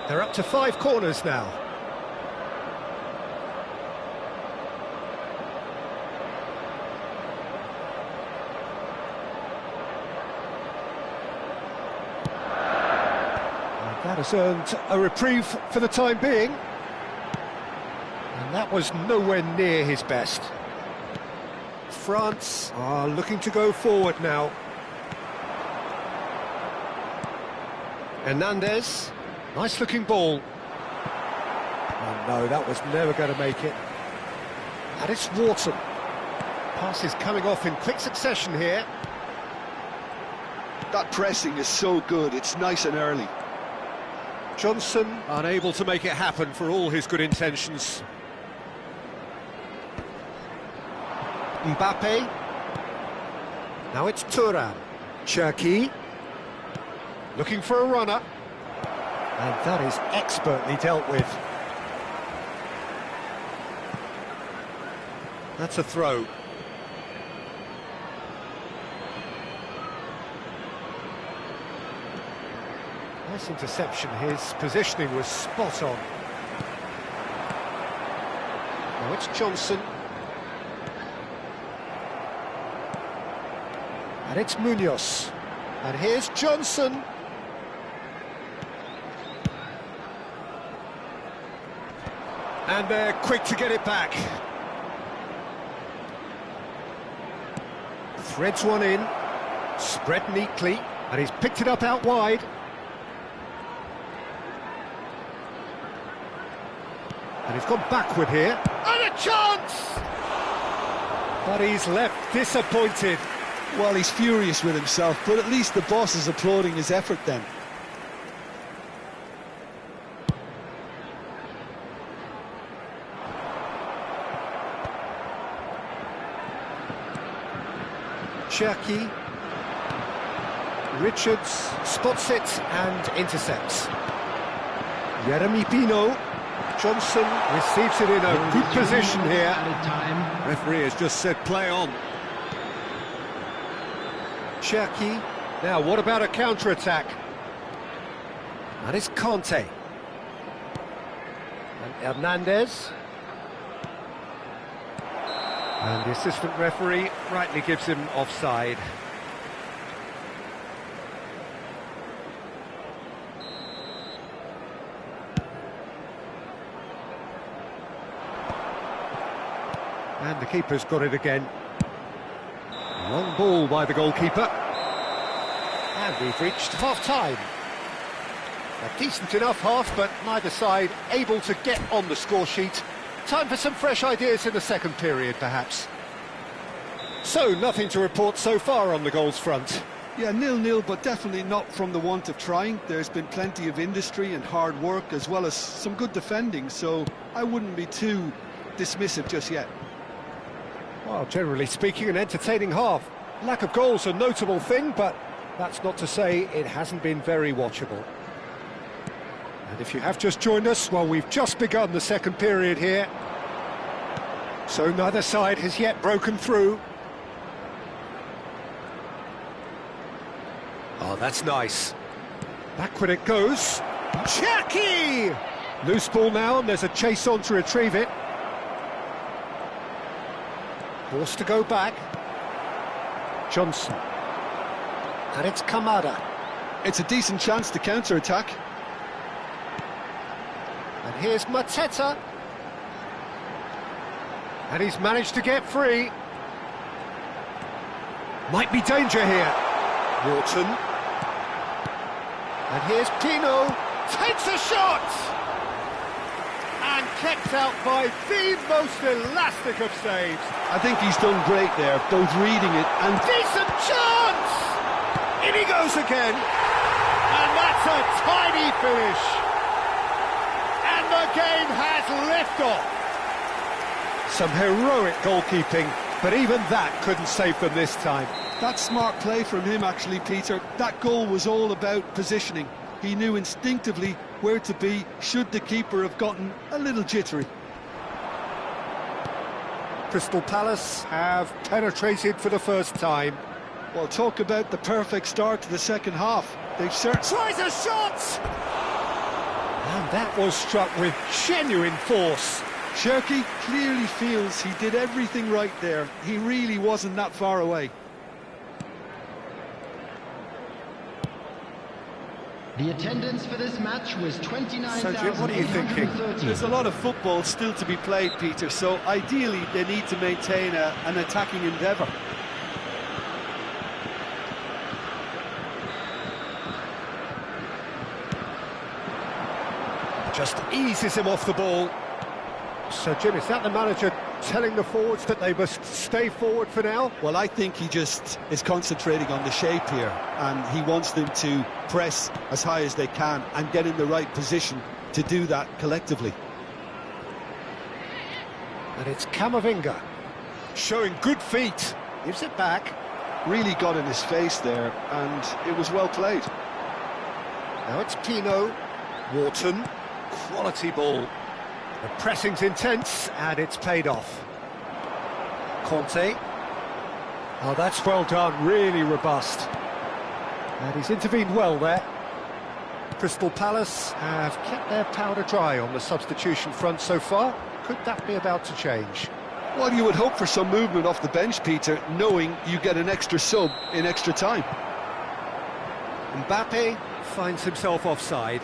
They're up to 5 corners now. And that has earned a reprieve for the time being. And that was nowhere near his best. France are looking to go forward now. Hernandez, nice looking ball. Oh no, that was never going to make it. And it's Wharton. Pass is coming off in quick succession here. That pressing is so good, it's nice and early. Johnson unable to make it happen for all his good intentions. Mbappe. Now it's Thuram. Cherki. Looking for a runner. And that is expertly dealt with. That's a throw. Nice interception. His positioning was spot on. Now it's Johnson. And it's Munoz. And here's Johnson. And they're quick to get it back. Threads one in. Spread neatly. And he's picked it up out wide. And he's gone backward here. And a chance! But he's left disappointed. Well, he's furious with himself, but at least the boss is applauding his effort then. Cherki. Richards spots it and intercepts. Jeremy Pino. Johnson receives it in a good position here. Referee has just said play on. Cherki. Now, what about a counter-attack? And it's Conte. And Hernandez. And the assistant referee rightly gives him offside. And the keeper's got it again. Long ball by the goalkeeper. And we've reached half-time. A decent enough half, but neither side able to get on the score sheet. Time for some fresh ideas in the second period, perhaps. So, nothing to report so far on the goals front. Yeah, 0-0, but definitely not from the want of trying. There's been plenty of industry and hard work, as well as some good defending, so I wouldn't be too dismissive just yet. Well, generally speaking, an entertaining half. Lack of goals a notable thing, but that's not to say it hasn't been very watchable. And if you have just joined us, well, we've just begun the second period here. So neither side has yet broken through. Oh, that's nice. Backward it goes. Cherki! Loose ball now, and there's a chase on to retrieve it. Forced to go back. Johnson. And it's Kamada. It's a decent chance to counter-attack. And here's Mateta. And he's managed to get free. Might be danger here. Wharton. And here's Pino. Takes a shot! And kept out by the most elastic of saves. I think he's done great there, both reading it and... Decent chance! In he goes again. And that's a tiny finish. And the game has liftoff. Some heroic goalkeeping, but even that couldn't save them this time. That's smart play from him, actually, Peter. That goal was all about positioning. He knew instinctively where to be should the keeper have gotten a little jittery. Crystal Palace have penetrated for the first time. Well, talk about the perfect start to the second half. They've certainly... Tries a shot! And that was struck with genuine force. Cherki clearly feels he did everything right there. He really wasn't that far away. The attendance for this match was 29,830. So, Jim, what are you thinking? There's a lot of football still to be played, Peter, so ideally they need to maintain an attacking endeavour. Just eases him off the ball. So, Jim, is that the manager telling the forwards that they must stay forward for now? Well, I think he just is concentrating on the shape here, and he wants them to press as high as they can and get in the right position to do that collectively. And it's Camavinga, showing good feet. Gives it back. Really got in his face there, and it was well played. Now it's Pino, Wharton, quality ball. The pressing's intense, and it's paid off. Conte. Oh, that's well done, really robust. And he's intervened well there. Crystal Palace have kept their powder dry on the substitution front so far. Could that be about to change? Well, you would hope for some movement off the bench, Peter, knowing you get an extra sub in extra time. Mbappe finds himself offside.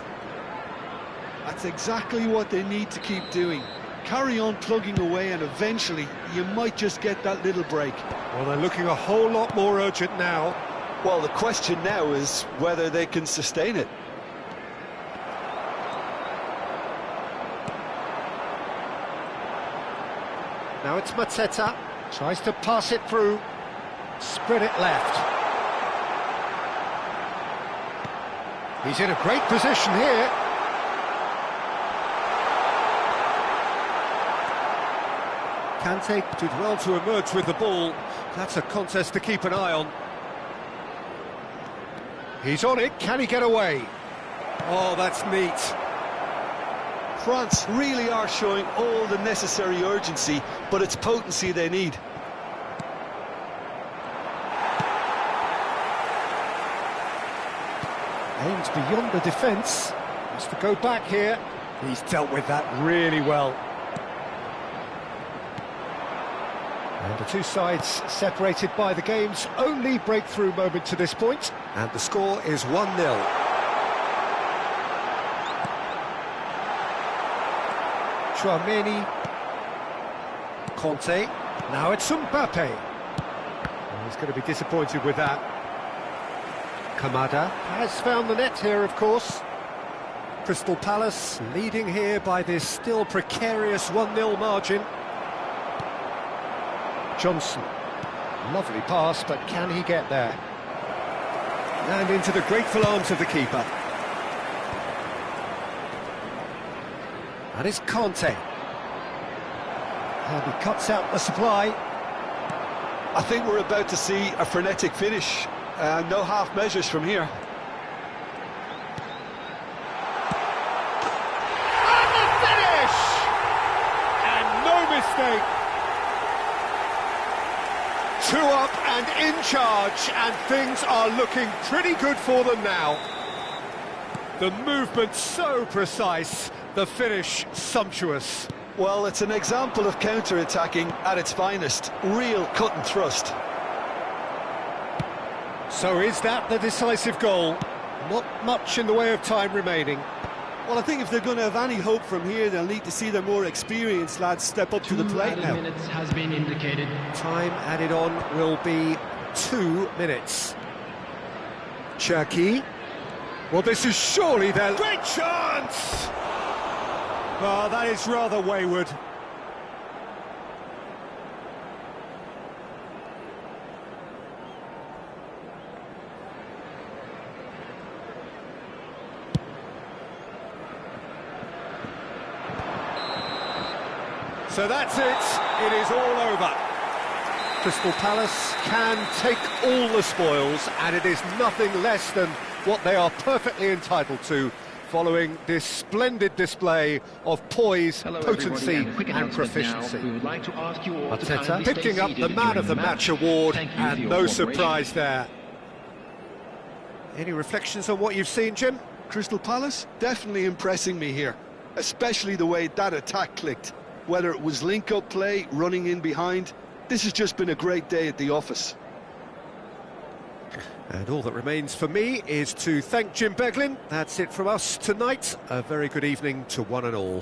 That's exactly what they need to keep doing. Carry on plugging away, and eventually you might just get that little break. Well, they're looking a whole lot more urgent now. Well, the question now is whether they can sustain it. Now it's Mateta, tries to pass it through, spread it left. He's in a great position here. Kante did well to emerge with the ball. That's a contest to keep an eye on. He's on it, can he get away? Oh, that's neat. France really are showing all the necessary urgency, but it's potency they need. Aims beyond the defence. Has to go back here. He's dealt with that really well. And the two sides separated by the game's only breakthrough moment to this point. And the score is 1-0. Chouameni. Conte. Now it's Mbappe. Well, he's going to be disappointed with that. Kamada has found the net here, of course. Crystal Palace leading here by this still precarious 1-0 margin. Johnson, lovely pass, but can he get there? And into the grateful arms of the keeper. That is Conte. And he cuts out the supply. I think we're about to see a frenetic finish. No half measures from here. And the finish! And no mistake. 2 up and in charge, and things are looking pretty good for them now. The movement so precise, the finish sumptuous. Well, it's an example of counter-attacking at its finest. Real cut and thrust. So is that the decisive goal? Not much in the way of time remaining. Well, I think if they're going to have any hope from here, they'll need to see their more experienced lads step up to the plate now. 2 minutes has been indicated. Time added on will be 2 minutes. Cherki. Well, this is surely their great chance! Oh, that is rather wayward. So that's it. It is all over. Crystal Palace can take all the spoils, and it is nothing less than what they are perfectly entitled to following this splendid display of poise, Hello, potency everybody, quick and announcement now. proficiency. We would like to ask you all to kindly Arteta stay picking up seated the Man during of the the Match award, Thank you for and your no cooperation. surprise there. Any reflections on what you've seen, Jim? Crystal Palace definitely impressing me here, especially the way that attack clicked. Whether it was link-up play, running in behind, this has just been a great day at the office. And all that remains for me is to thank Jim Beglin. That's it from us tonight. A very good evening to one and all.